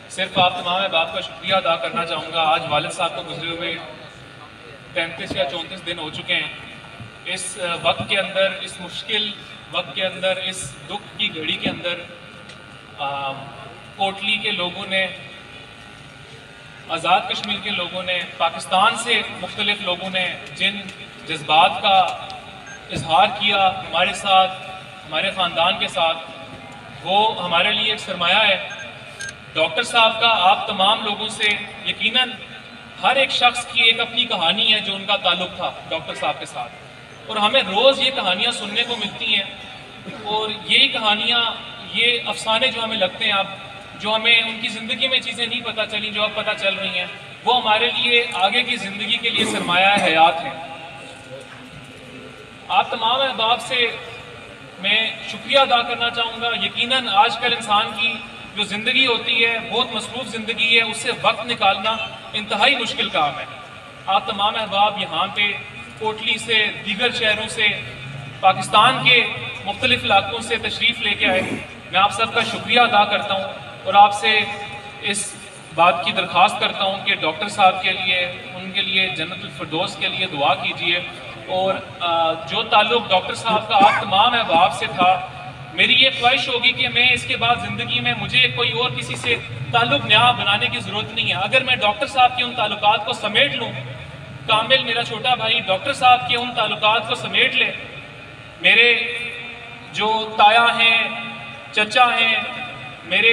صرف آپ تمام احباب کا شکریہ ادا کرنا چاہوں گا. آج والد صاحب کو گزرے ہوئے 33 یا 34 دن ہو چکے ہیں. اس وقت کے اندر، اس مشکل وقت کے اندر، اس دکھ کی گھڑی کے اندر کوٹلی کے لوگوں نے، آزاد کشمیر کے لوگوں نے، پاکستان سے مختلف لوگوں نے جن جذبات کا اظہار کیا ہمارے ساتھ، ہمارے خاندان کے ساتھ، وہ ہمارے لیے ایک سرمایہ ہے. ڈاکٹر صاحب کا آپ تمام لوگوں سے یقیناً ہر ایک شخص کی ایک اپنی کہانی ہے جو ان کا تعلق تھا ڈاکٹر صاحب کے ساتھ، اور ہمیں روز یہ کہانیاں سننے کو ملتی ہیں. اور یہی کہانیاں، یہ افسانے جو ہمیں لگتے ہیں اب، جو ہمیں ان کی زندگی میں چیزیں نہیں پتہ چلیں جو اب پتہ چل رہی ہیں، وہ ہمارے لیے آگے کی زندگی کے لیے سرمایہ حیات ہیں. آپ تمام احباب سے میں شکریہ ادا کرنا چاہوں گا. یقیناً آج کل انسان کی جو زندگی ہوتی ہے بہت مصروف زندگی ہے، اس سے وقت نکالنا انتہائی مشکل کام ہے. آپ تمام احباب یہاں پہ کوٹلی سے، دیگر شہروں سے، پاکستان کے مختلف علاقوں سے تشریف لے کے آئے. میں آپ سب کا شکریہ ادا کرتا ہوں اور آپ سے اس بات کی درخواست کرتا ہوں کہ ڈاکٹر صاحب کے لیے، ان کے لیے جنت الفردوس کے لیے دعا کیجیے. اور جو تعلق ڈاکٹر صاحب کا آپ تمام احباب سے تھا، میری یہ خواہش ہوگی کہ میں اس کے بعد زندگی میں مجھے کوئی اور کسی سے تعلق نیا بنانے کی ضرورت نہیں ہے. اگر میں ڈاکٹر صاحب کے ان تعلقات کو سمیٹ لوں، کامل میرا چھوٹا بھائی ڈاکٹر صاحب کے ان تعلقات کو سمیٹ لے، میرے جو تایا ہیں، چچا ہیں،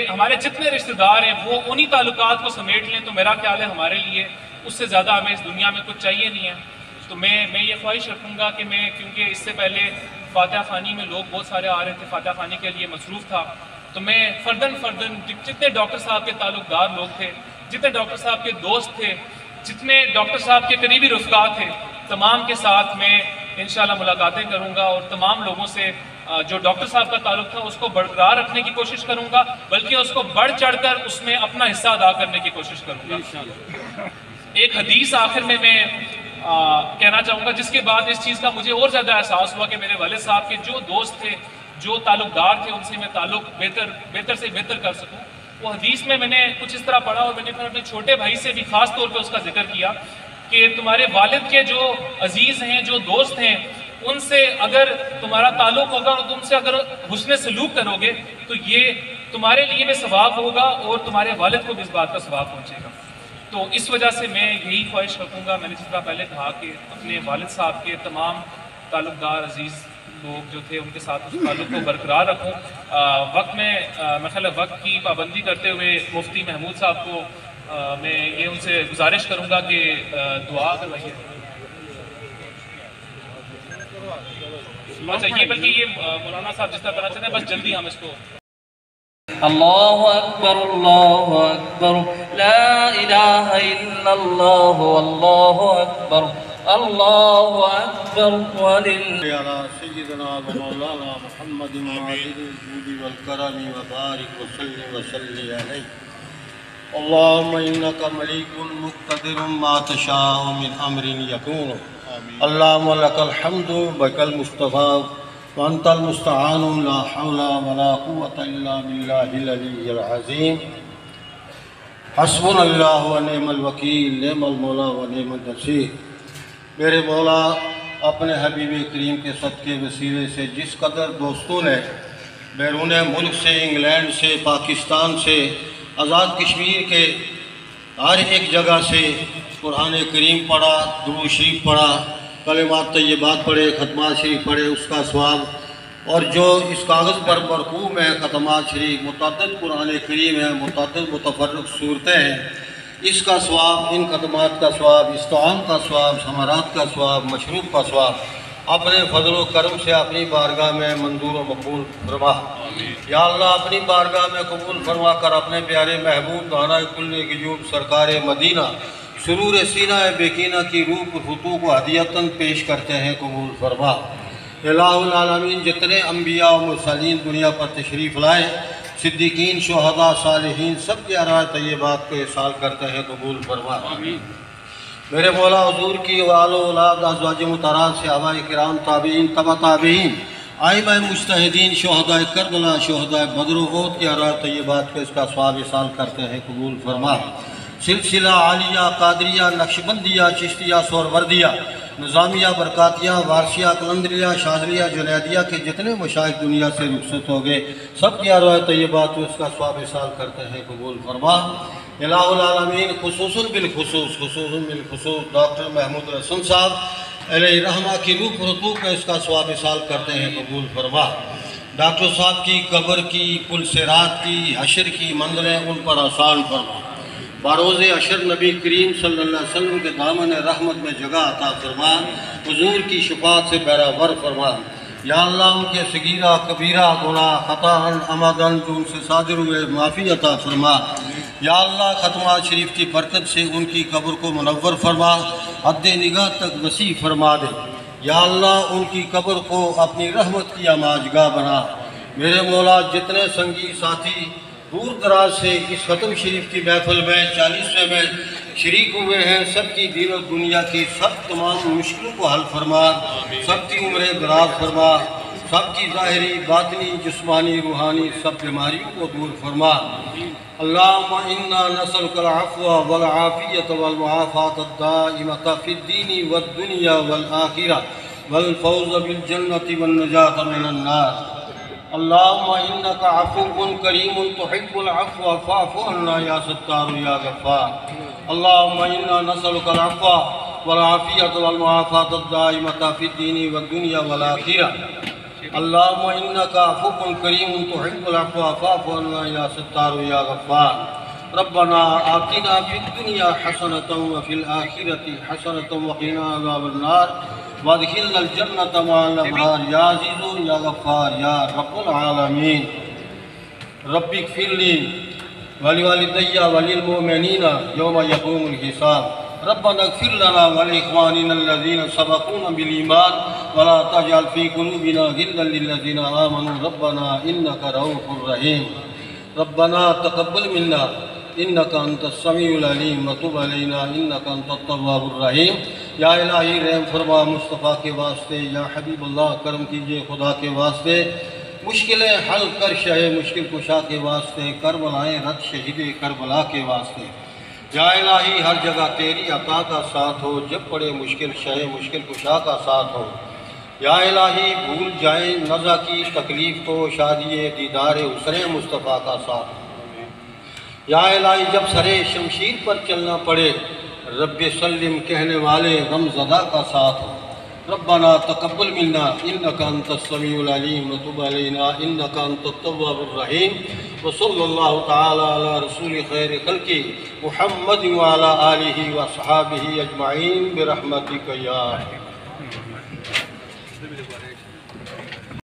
ہمارے جتنے رشتہ دار ہیں، وہ انہی تعلقات کو سمیٹ لیں، تو میرا خیال ہے ہمارے لیے اس سے زیادہ ہمیں اس دنیا میں کچھ چاہیے نہیں ہے. تو میں یہ خواہش رکھوں گا کہ کیونکہ اس سے پہلے فاتحہ خوانی میں لوگ بہت سارے آ رہے تھے، فاتحہ خوانی کے لیے مصروف تھا، تو میں فرداً جتنے ڈاکٹر صاحب کے تعلق دار لوگ تھے، جتنے ڈاکٹر صاحب کے دوست تھے، جتنے ڈاکٹر صاحب کے قریبی رفقا تھے، تمام کے ساتھ میں انشاءاللہ ملاقاتیں کروں گا اور تمام لوگوں سے جو ڈاکٹر صاحب کا تعلق تھا اس کو برقرار رکھنے کی کوشش کروں گا، بلکہ اس کو بڑھ چڑھ کر اس میں اپنا حصہ ادا کرنے کی کوشش کروں گا. ایک حدیث آخر میں کہنا چاہوں گا، جس کے بعد اس چیز کا مجھے اور زیادہ احساس ہوا کہ میرے والد صاحب کے جو دوست تھے، جو تعلق دار تھے، ان سے میں تعلق بہتر سے بہتر کر سکوں. وہ حدیث میں نے کچھ اس طرح پڑھا اور میں نے پھر اپنے چھوٹے بھائی سے بھی خاص طور پہ اس کا ذکر کیا کہ تمہارے والد کے جو عزیز ہیں، جو دوست ہیں، ان سے اگر تمہارا تعلق ہوگا اور تم سے اگر حسن سلوک کرو گے تو یہ تمہارے لیے بھی ثواب ہوگا اور تمہارے والد کو بھی اس بات کا ثواب پہنچے گا. تو اس وجہ سے میں یہی خواہش رکھوں گا، میں نے جس طرح پہلے کہا کہ اپنے والد صاحب کے تمام تعلق دار عزیز لوگ جو تھے ان کے ساتھ اس تعلق کو برقرار رکھوں. وقت میں خیال وقت کی پابندی کرتے ہوئے مفتی محمود صاحب کو میں یہ ان سے گزارش کروں گا کہ دعا کروائیے. اچھا یہ بلکہ یہ مولانا صاحب جس طرح کرنا چاہتے ہیں، بس جلدی ہم اس کو. اللہ اکبر اللہ اکبر لا الہ الا اللہ واللہ اکبر اللہ اکبر علی سیدنا و مولانا محمد معاذ الجود والکرم وبارک وسلم وسلی علیہ. اللہم انک ملیک مقتدر ما تشاء من امر یکون. اللہم لک الحمد بک المصطفیٰ وانت المستعان لا حول ولا قوة الا باللہ العلی العظیم. حسبنا اللہ ونعم الوکیل، نعم المولا ونعم النصیر. میرے مولا اپنے حبیب کریم کے صدقے وسیلے سے جس قدر دوستوں نے بیرون ملک سے، انگلینڈ سے، پاکستان سے، آزاد کشمیر کے ہر ایک جگہ سے قرآن کریم پڑھا، درود شریف پڑھا، کلمات طیبات پڑھے، ختمات شریف پڑھے، اس کا ثواب. اور جو اس کاغذ پر مرقوم ہے ختمات شریف، متعدد قرآن کریم ہے، متعدد متفرق صورتیں ہیں، اس کا ثواب، ان ختمات کا ثواب، استعام کا ثواب، ثمرات کا ثواب، مشروب کا ثواب اپنے فضل و کرم سے اپنی بارگاہ میں منظور و مقبول فرما. یا اللہ اپنی بارگاہ میں قبول فرما کر اپنے پیارے محبوب دانا کل غیوب سرکار مدینہ سرور سینہ بیکینہ کی روح خطو کو ہدیتاً پیش کرتے ہیں، قبول فرما. الہ العالمین جتنے انبیاء و مرسلین دنیا پر تشریف لائے، صدیقین، شہداء، صالحین، سب کی ارواح طیبات کو احسال کرتے ہیں، قبول فرما. میرے مولا حضور کی آل و اولاد ازواج مطہرات صحابہ کرام تابعین تبع تابعین آئمہ مجتہدین شہداء کربلا شہداء بدر و احد کی آراء طیبات کو اس کا ثواب احسان کرتے ہیں، قبول فرما۔ سلسلہ عالیہ قادریہ نقشبندیہ چشتیہ سہروردیہ نظامیہ برکاتیہ وارثیہ قلندریہ شاذلیہ جنیدیہ کے جتنے مشائخ دنیا سے رخصت ہو گئے سب کی آراء طیبات کو اس کا ثواب احسان کرتے ہیں، قبول فرما۔ الہ العالمین خصوصاً بالخصوص ڈاکٹر محمود حسن صاحب علیہ رحمہ کی روح رتوح پہ اس کا ثواب احسان کرتے ہیں، قبول فرما۔ ڈاکٹر صاحب کی قبر کی پل صراط کی حشر کی منزلیں ان پر آسان فرما۔ باروز حشر نبی کریم صلی اللہ علیہ وسلم کے دامن رحمت میں جگہ عطا فرما، حضور کی شفاعت سے بہرہ فرما۔ یا اللہ ان کے صغیرہ کبیرہ گناہ خطا عمدن جو ان سے صادر ہوئے معافی عطا فرما۔ یا اللہ ختمہ شریف کی برکت سے ان کی قبر کو منور فرما، حد نگاہ تک وسیع فرما دے۔ یا اللہ ان کی قبر کو اپنی رحمت کی آماجگاہ بنا۔ میرے مولا جتنے سنگی ساتھی دور دراز سے اس ختم شریف کی محفل میں 40ویں میں شریک ہوئے ہیں، سب کی دین و دنیا کی سب تمام مشکلوں کو حل فرما، سب کی عمریں دراز فرما، سب کی ظاہری باطنی جسمانی روحانی سب بیماریوں کو دور فرما۔ اللہم انا نسألک العفو والعافیت والمعافات الدائمۃ فی الدین والدنیا والآخرہ والفوز بالجنۃ والنجاۃ من النار۔ اللہم انک عفو کریم تحب العفو فاعف عنا یا ستار یا غفار۔ اللہم انا نسألک العفو والعافیت والمعافات الدائمۃ فی الدین والدنیا والآخرہ۔ اللہم انک عفو کریم تحب العفو فاعف عنا یا ستار یا غفار۔ ربنا آتنا فی الدنیا حسنۃ وفی الآخرۃ حسنۃ وقنا عذاب النار وادخلنا الجنۃ مع الابرار یا عزیز یا غفار یا رب العالمین۔ رب اغفر لی ولوالدی وللمؤمنین یوم یقوم الحساب۔ ربنا اغفر لنا ولإخواننا الذين سبقونا بالإيمان ولا تجعل في قلوبنا غلا للذين آمنوا ربنا إنك رؤوف رحيم۔ ربنا تقبل منا إنك أنت السميع العليم وتب علينا إنك أنت التواب الرحيم۔ یا الہی رحم فرما مصطفیٰ کے واسطے، یا حبیب اللہ کرم کیجئے خدا کے واسطے، مشکلیں حل کر شہ مشکل کشا کے واسطے، کربلائیں رد شہید کربلا کے واسطے۔ یا الہی ہر جگہ تیری عطا کا ساتھ ہو، جب پڑے مشکل شہ مشکل کشا کا ساتھ ہو۔ یا الہی بھول جائیں نزا کی تکلیف کو، شادی دیدار حسن مصطفیٰ کا ساتھ ہو۔ یا الہی جب سرے شمشیر پر چلنا پڑے، رب سلم کہنے والے غم زدہ کا ساتھ ہو۔ ربنا تقبل منا انک انت السمیع العلیم وتب علینا انک انت التواب الرحیم۔ وصلی اللہ تعالی علی رسول خیر خلقی محمد وعلی آلہ وصحابہ اجمعین برحمتک یا